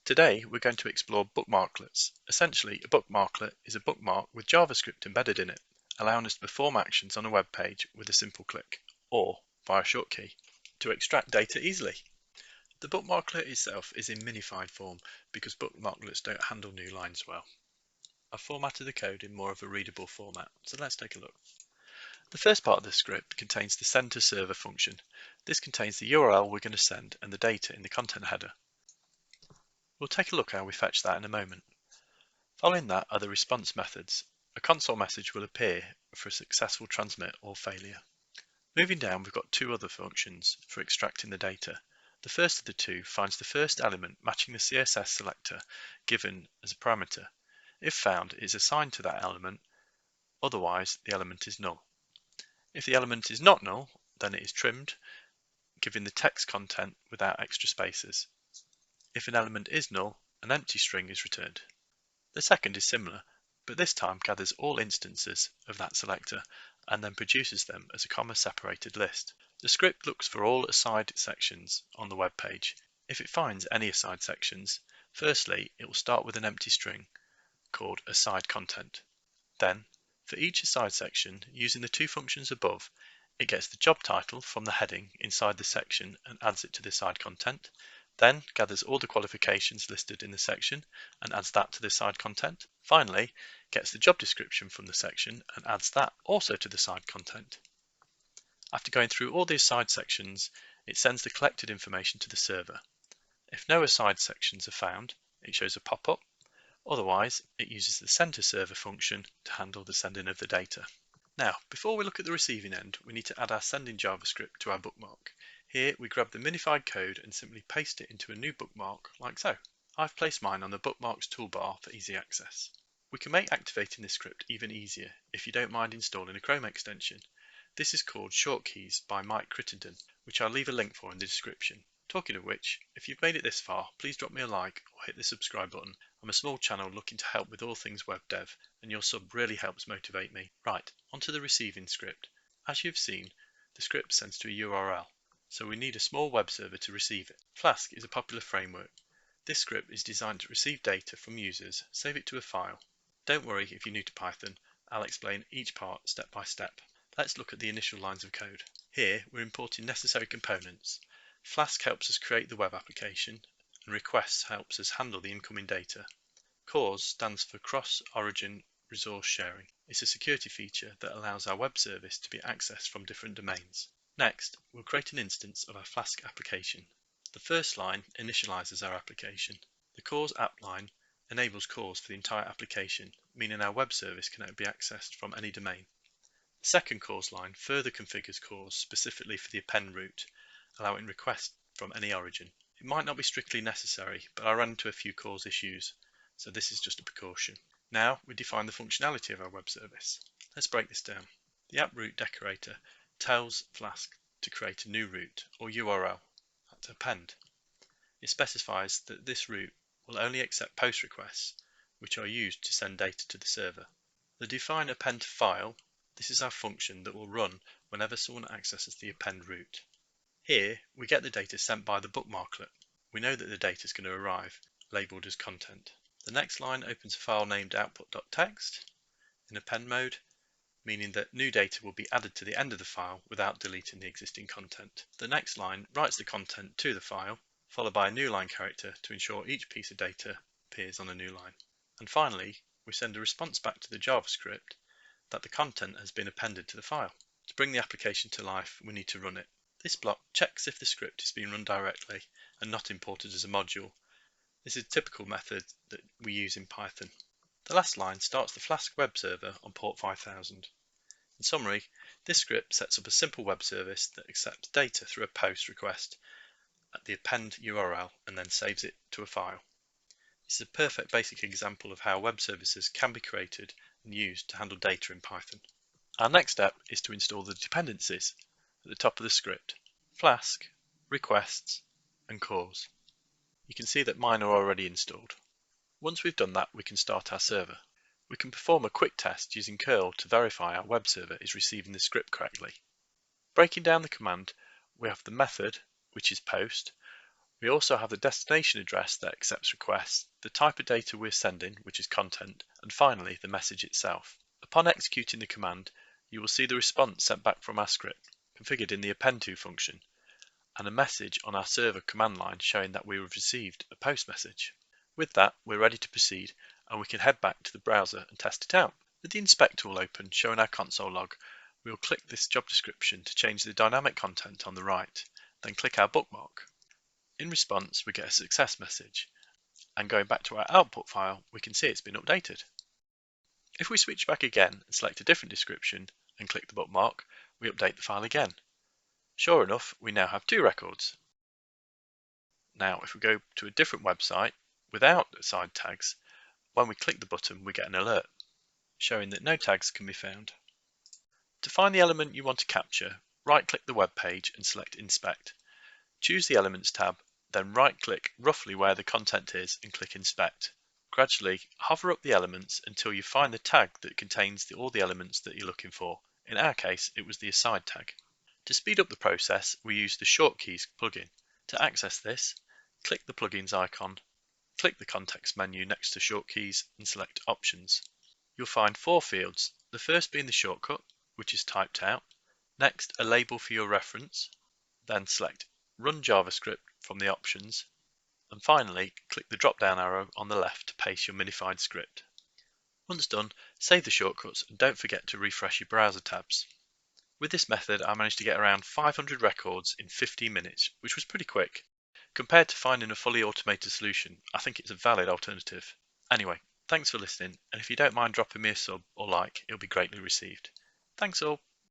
Today we're going to explore bookmarklets. Essentially, a bookmarklet is a bookmark with JavaScript embedded in it, allowing us to perform actions on a web page with a simple click, or via a shortcut to extract data easily. The bookmarklet itself is in minified form because bookmarklets don't handle new lines well. I've formatted the code in more of a readable format, so let's take a look. The first part of the script contains the send to server function. This contains the URL we're going to send and the data in the content header. We'll take a look how we fetch that in a moment. Following that are the response methods. A console message will appear for a successful transmit or failure. Moving down, we've got two other functions for extracting the data. The first of the two finds the first element matching the CSS selector given as a parameter. If found, it is assigned to that element, otherwise the element is null. If the element is not null, then it is trimmed, giving the text content without extra spaces. If an element is null, an empty string is returned. The second is similar, but this time gathers all instances of that selector and then produces them as a comma-separated list. The script looks for all aside sections on the web page. If it finds any aside sections, firstly it will start with an empty string called aside content. Then, for each aside section, using the two functions above, it gets the job title from the heading inside the section and adds it to the aside content. Then gathers all the qualifications listed in the section and adds that to the side content. Finally, gets the job description from the section and adds that also to the side content. After going through all the aside sections, it sends the collected information to the server. If no aside sections are found, it shows a pop-up. Otherwise, it uses the send to server function to handle the sending of the data. Now, before we look at the receiving end, we need to add our sending JavaScript to our bookmark. Here we grab the minified code and simply paste it into a new bookmark like so. I've placed mine on the bookmarks toolbar for easy access. We can make activating this script even easier if you don't mind installing a Chrome extension. This is called Shortkeys by Mike Crittenden, which I'll leave a link for in the description. Talking of which, if you've made it this far, please drop me a like or hit the subscribe button. I'm a small channel looking to help with all things web dev, and your sub really helps motivate me. Right, onto the receiving script. As you've seen, the script sends to a URL, so we need a small web server to receive it. Flask is a popular framework. This script is designed to receive data from users, save it to a file. Don't worry if you're new to Python, I'll explain each part step by step. Let's look at the initial lines of code. Here we're importing necessary components. Flask helps us create the web application, and requests helps us handle the incoming data. CORS stands for Cross-Origin Resource Sharing. It's a security feature that allows our web service to be accessed from different domains. Next, we'll create an instance of our Flask application. The first line initializes our application. The CORS app line enables CORS for the entire application, meaning our web service can be accessed from any domain. The second CORS line further configures CORS specifically for the append route, allowing requests from any origin. It might not be strictly necessary, but I ran into a few CORS issues, so this is just a precaution. Now we define the functionality of our web service. Let's break this down. The app route decorator tells Flask to create a new route or URL, that's append. It specifies that this route will only accept post requests, which are used to send data to the server. The define append to file, this is our function that will run whenever someone accesses the append route. Here we get the data sent by the bookmarklet. We know that the data is going to arrive, labelled as content. The next line opens a file named output.txt in append mode, meaning that new data will be added to the end of the file without deleting the existing content. The next line writes the content to the file, followed by a new line character to ensure each piece of data appears on a new line. And finally, we send a response back to the JavaScript that the content has been appended to the file. To bring the application to life, we need to run it. This block checks if the script is being run directly and not imported as a module. This is a typical method that we use in Python. The last line starts the Flask web server on port 5000. In summary, this script sets up a simple web service that accepts data through a post request at the append URL and then saves it to a file. This is a perfect basic example of how web services can be created and used to handle data in Python. Our next step is to install the dependencies at the top of the script: Flask, requests, and CORS. You can see that mine are already installed. Once we've done that, we can start our server. We can perform a quick test using curl to verify our web server is receiving the script correctly. Breaking down the command, we have the method, which is post. We also have the destination address that accepts requests, the type of data we're sending, which is content, and finally the message itself. Upon executing the command, you will see the response sent back from our script, configured in the append to function, and a message on our server command line showing that we have received a post message. With that, we're ready to proceed, and we can head back to the browser and test it out. With the inspect tool open showing our console log, we will click this job description to change the dynamic content on the right, then click our bookmark. In response, we get a success message, and going back to our output file, we can see it's been updated. If we switch back again and select a different description and click the bookmark, we update the file again. Sure enough, we now have 2 records. Now, if we go to a different website without aside tags, when we click the button, we get an alert showing that no tags can be found. To find the element you want to capture, right-click the web page and select Inspect. Choose the Elements tab, then right-click roughly where the content is and click Inspect. Gradually hover up the elements until you find the tag that contains all the elements that you're looking for. In our case, it was the aside tag. To speed up the process, we use the Shortkeys plugin. To access this, click the plugins icon, click the context menu next to Shortkeys and select Options. You'll find 4 fields, the first being the shortcut, which is typed out, next a label for your reference, then select Run JavaScript from the options, and finally click the drop down arrow on the left to paste your minified script. Once done, save the shortcuts and don't forget to refresh your browser tabs. With this method, I managed to get around 500 records in 15 minutes, which was pretty quick. Compared to finding a fully automated solution, I think it's a valid alternative. Anyway, thanks for listening, and if you don't mind dropping me a sub or like, it'll be greatly received. Thanks all.